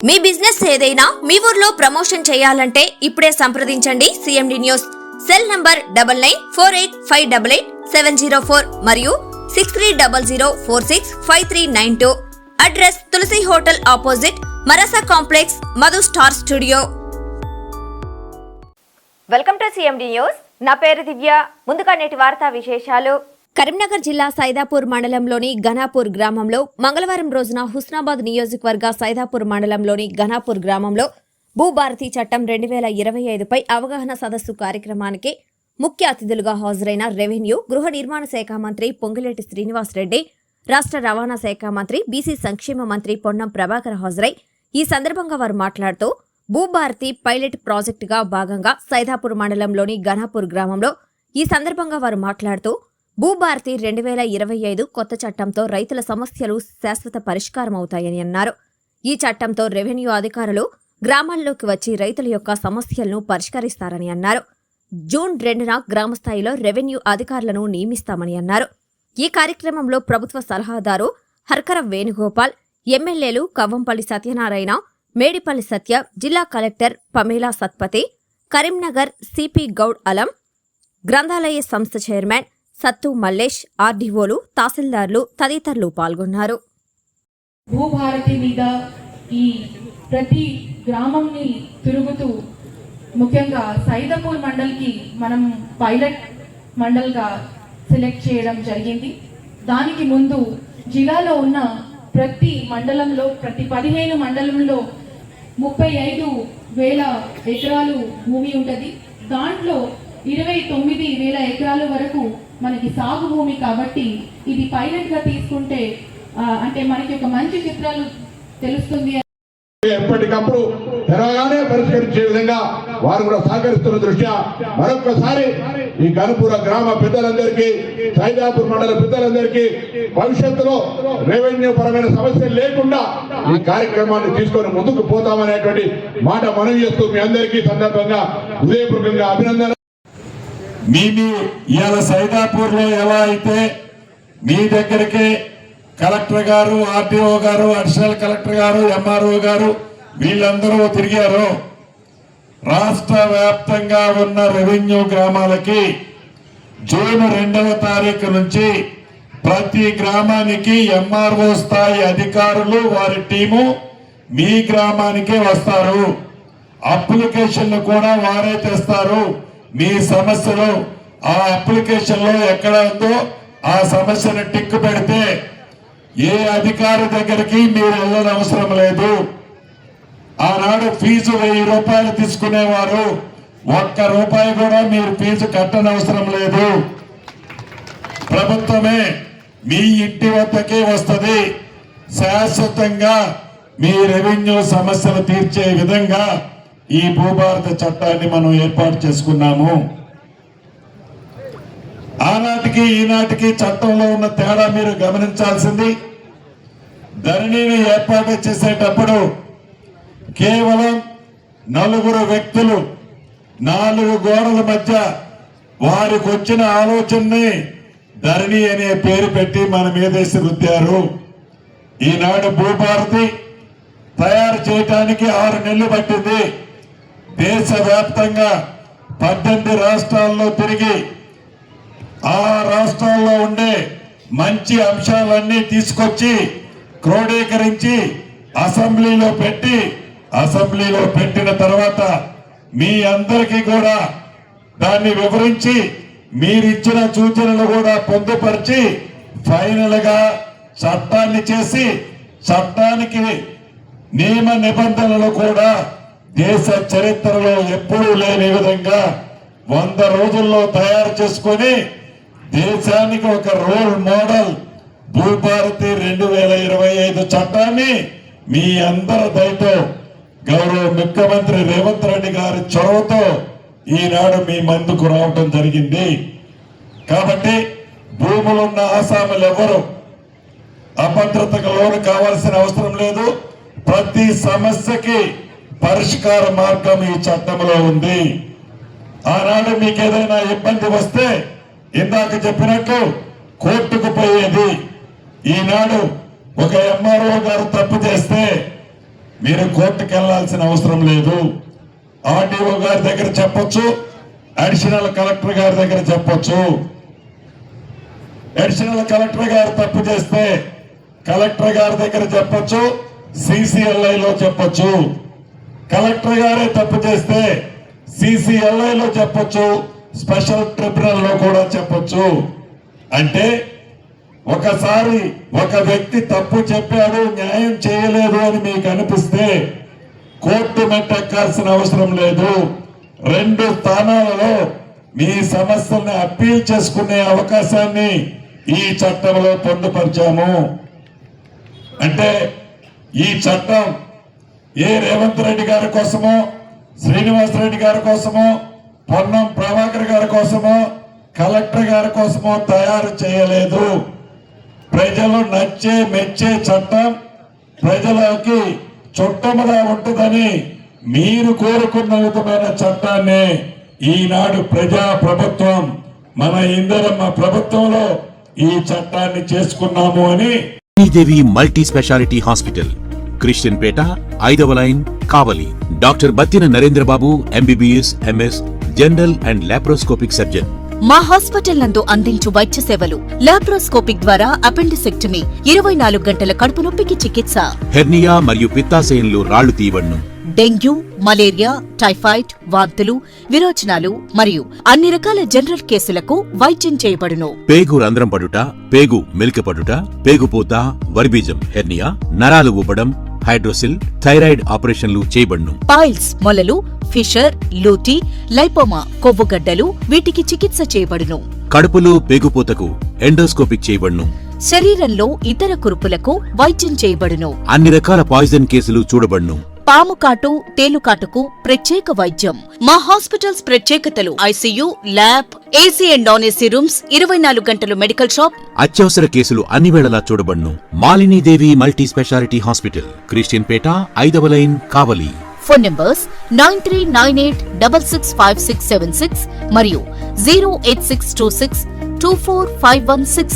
మీ business ఏదైనా మీ ఊర్లో promotion చేయాలంటే ఇప్పుడే సంప్రదించండి సిఎండి న్యూస్. సెల్ నంబర్ 9948588704 మరియు 6300465392. Address Tulasi hotel opposite Marasa complex, Madhu star studio. Welcome to CMD news. నా పేరు దివ్య. ముందుగా నేటి వార్తా విశేషాలు. కరీంనగర్ జిల్లా సైదాపూర్ మండలంలోని ఘనాపూర్ గ్రామంలో మంగళవారం రోజున హుస్నాబాద్ నియోజకవర్గ సైదాపూర్ మండలంలోని ఘనాపూర్ గ్రామంలో భూభారతి చట్టం 2025పై అవగాహన సదస్సు కార్యక్రమానికి ముఖ్య అతిథులుగా హాజరైన రెవెన్యూ, గృహ నిర్మాణ శాఖ మంత్రి పొంగులేటి శ్రీనివాసరెడ్డి, రాష్ట్ర రవాణా శాఖ మంత్రి, బీసీ సంక్షేమ మంత్రి పొన్నం ప్రభాకర్ హాజరై ఈ సందర్భంగా వారు మాట్లాడుతూ భూభారతి పైలట్ ప్రాజెక్టుగా భాగంగా సైదాపూర్ మండలంలోని ఘనాపూర్ గ్రామంలో ఈ సందర్భంగా వారు మాట్లాడుతూ భూభారతి 2025 కొత్త చట్టంతో రైతుల సమస్యలు శాశ్వత పరిష్కారమవుతాయని అన్నారు. ఈ చట్టంతో రెవెన్యూ అధికారులు గ్రామాల్లోకి వచ్చి రైతుల యొక్క సమస్యలను పరిష్కరిస్తారని అన్నారు. జూన్ 2న గ్రామస్థాయిలో రెవెన్యూ అధికారులను నియమిస్తామని అన్నారు. ఈ కార్యక్రమంలో ప్రభుత్వ సలహాదారు హర్కర వేణుగోపాల్, ఎమ్మెల్యేలు కవ్వంపల్లి సత్యనారాయణ, మేడిపల్లి సత్య, జిల్లా కలెక్టర్ పమేలా సత్పతి, కరీంనగర్ సిపి గౌడ్ అలం, గ్రంథాలయ సంస్థ చైర్మన్ సత్తు మల్లేష్, ఆర్డీఓలు, తహసీల్దార్లు తదితరులు పాల్గొన్నారు. భూభారతి మీద ఈ ప్రతి గ్రామంని తిరుగుతూ ముఖ్యంగా సైదాపూర్ మండల్కి మనం పైలట్ మండల్గా సెలెక్ట్ చేయడం జరిగింది. దానికి ముందు జిల్లాలో ఉన్న ప్రతి మండలంలో, ప్రతి 15 మండలంలో 35,000 ఎకరాలు భూమి ఉంటుంది. దాంట్లో 29,000 ఎకరాల వరకు మనకి సాగు భూమి. కాబట్టి ఇది పైలట్ గా తీసుకుంటే అంటే మనకి ఒక మంచి చిత్రాలు తెలుస్తుంది. ఎప్పటికప్పుడు తెరగానే పరిష్కరించే విధంగా వారు కూడా సహకరిస్తున్న దృష్ట్యా మరొకసారి ఈ ఘనపూర గ్రామ పెద్దలందరికీ, సైదాపూర్ మండల పెద్దలందరికీ భవిష్యత్తులో రెవెన్యూ పరమైన సమస్యలు లేకుండా ఈ కార్యక్రమాన్ని తీసుకొని ముందుకు పోతామనేటువంటి మాట మనవి చేస్తూ మీ అందరికీ సందర్భంగా హృదయపూర్వకంగా అభినందన. ఇవాళ సైదాపూర్ లో ఎలా అయితే మీ దగ్గరికి కలెక్టర్ గారు, ఆర్డీఓ గారు, అడిషనల్ కలెక్టర్ గారు, ఎంఆర్ఓ గారు వీళ్ళందరూ తిరిగారు. రాష్ట్ర వ్యాప్తంగా ఉన్న రెవెన్యూ గ్రామాలకి జూన్ 2వ తారీఖు నుంచి ప్రతి గ్రామానికి ఎంఆర్ఓ స్థాయి అధికారులు, వారి టీము మీ గ్రామానికే వస్తారు. అప్లికేషన్లు కూడా వారే తెస్తారు. మీ సమస్యలు ఆ అప్లికేషన్ లో ఎక్కడ ఉందో ఆ సమస్యను టిక్ పెడితే ఏ అధికారి దగ్గరికి మీరు వెళ్ళని అవసరం లేదు. ఆనాడు ఫీజు 1000 రూపాయలు తీసుకునేవారు. 1 రూపాయి కూడా మీరు ఫీజు కట్టనవసరం లేదు. ప్రభుత్వమే మీ ఇంటి వద్దకే వస్తుంది. శాశ్వతంగా మీ రెవెన్యూ సమస్యలు తీర్చే విధంగా ఈ భూభారత చట్టాన్ని మనం ఏర్పాటు చేసుకున్నాము. ఆనాటికి ఈనాటికి చట్టంలో ఉన్న తేడా మీరు గమనించాల్సింది. ధరణిని ఏర్పాటు చేసేటప్పుడు కేవలం 4 వ్యక్తులు 4 గోడల మధ్య వారికి వచ్చిన ఆలోచనని ధరణి అనే పేరు పెట్టి మన మీదేసి రుద్దారు. ఈనాడు భూభారతి తయారు చేయడానికి 6 నెలలు పట్టింది. దేశవ్యాప్తంగా 18 రాష్ట్రాల్లో తిరిగి ఆ రాష్ట్రాల్లో ఉండే మంచి అంశాలన్నీ తీసుకొచ్చి క్రోడీకరించి అసెంబ్లీలో పెట్టిన తర్వాత మీ అందరికీ కూడా దాన్ని వివరించి మీరిచ్చిన సూచనలు కూడా పొందుపరిచి ఫైనల్ గా చట్టాన్ని చేసి చట్టానికి నియమ నిబంధనలు కూడా దేశ చరిత్రలో ఎప్పుడూ లేని విధంగా 100 రోజుల్లో తయారు చేసుకొని దేశానికి ఒక రోల్ మోడల్ భూభారతి 2025 చట్టాన్ని మీ అందరి దయతో గౌరవ ముఖ్యమంత్రి రేవంత్ రెడ్డి గారి చొరవతో ఈనాడు మీ ముందుకు రావటం జరిగింది. కాబట్టి భూములున్న ఆసాములు ఎవరు అభద్రతకు లోను కావాల్సిన అవసరం లేదు. ప్రతి సమస్యకి పరిష్కార మార్గం ఈ చట్టంలో ఉంది. ఆనాడు మీకు ఏదైనా ఇబ్బంది వస్తే ఇందాక చెప్పినట్టు కోర్టుకు పోయేది. ఈనాడు ఒక ఎంఆర్ఓ గారు తప్పు చేస్తే మీరు కోర్టుకు వెళ్లాల్సిన అవసరం లేదు. ఆర్డీఓ గారి దగ్గర చెప్పొచ్చు, అడిషనల్ కలెక్టర్ గారి దగ్గర చెప్పొచ్చు. అడిషనల్ కలెక్టర్ గారు తప్పు చేస్తే కలెక్టర్ గారి దగ్గర చెప్పొచ్చు, సిసిఎల్ఐలో చెప్పొచ్చు. కలెక్టర్ గారే తప్పు చేస్తే సిసిఎల్ఐలో చెప్పొచ్చు, స్పెషల్ ట్రిబ్యునల్ లో కూడా చెప్పొచ్చు. అంటే ఒకసారి ఒక వ్యక్తి తప్పు చెప్పాడు, న్యాయం చేయలేదు అని మీకు అనిపిస్తే కోర్టు మెట్టెక్కాల్సిన అవసరం లేదు. 2 స్థానాలలో మీ సమస్యల్ని అప్పీల్ చేసుకునే అవకాశాన్ని ఈ చట్టంలో పొందుపరిచాము. అంటే ఈ చట్టం ఏ రేవంత్ రెడ్డి గారి కోసమో, శ్రీనివాసరెడ్డి గారి కోసమో, పొన్నం ప్రభాకర్ గారి కోసమో, కలెక్టర్ గారి కోసమో తయారు చేయలేదు. ప్రజలు నచ్చే మెచ్చే చట్టం, ప్రజలకి చుట్టముగా ఉంటుందని మీరు కోరుకున్న విధమైన చట్టాన్ని ఈనాడు ప్రజా ప్రభుత్వం మన ఇందిరమ్మ ప్రభుత్వంలో ఈ చట్టాన్ని చేసుకున్నాము అని దేవి multi speciality hospital, Christian Pet, 5వ line, Kavali. Doctor Battina Narendra Babu, MBBS, MS, general and laparoscopic surgeon. మా హాస్పిటల్ నందు అందించు వైద్య సేవలు: లాప్రోస్కోపిక్ ద్వారా అపెండిసెక్టమీ, 24 గంటల కడుపు నొప్పికి చికిత్స, హెర్నియా మరియు పిత్తాశయంలో రాళ్లు తీయబడును, డెంగ్యూ, మలేరియా, టైఫాయిడ్, వాంతులు, విరోచనాలు మరియు అన్ని రకాల జనరల్ కేసులకు వైద్యం చేయబడును. పేగు రంధ్రం పడుట, పేగు మెలికపడుట, పేగుపూత, వర్బీజం, హెర్నియా, నరాలు ఊపడం, హైడ్రోసిల్, థైరాయిడ్ ఆపరేషన్లు చేయబడును. పైల్స్, మొలలు, ఫిషర్, లూటీ, లైపోమా, కొవ్వుగడ్డలు, వీటికి చికిత్స చేయబడును. కడుపులో పేగుపూతకు ఎండోస్కోపిక్ చేయబడును. శరీరంలో ఇతర కురుపులకు వైద్యం చేయబడును. అన్ని రకాల పాయిజన్ కేసులు చూడబడును. పాము కాటు, తేలుకాటుకు ప్రత్యేక వైద్యం. మా హాస్పిటల్స్ ప్రత్యేకతలు: ICU, lab, AC and non AC rooms, 24 గంటలు మెడికల్ షాప్. అత్యవసర కేసులు అన్ని వేళలా చూడబడును. Malinidevi multi speciality hospital, Christian Pet, 5వ లైన్, కావలి. ఫోన్ నంబర్స్ 9398665676 మరియు 08626245166.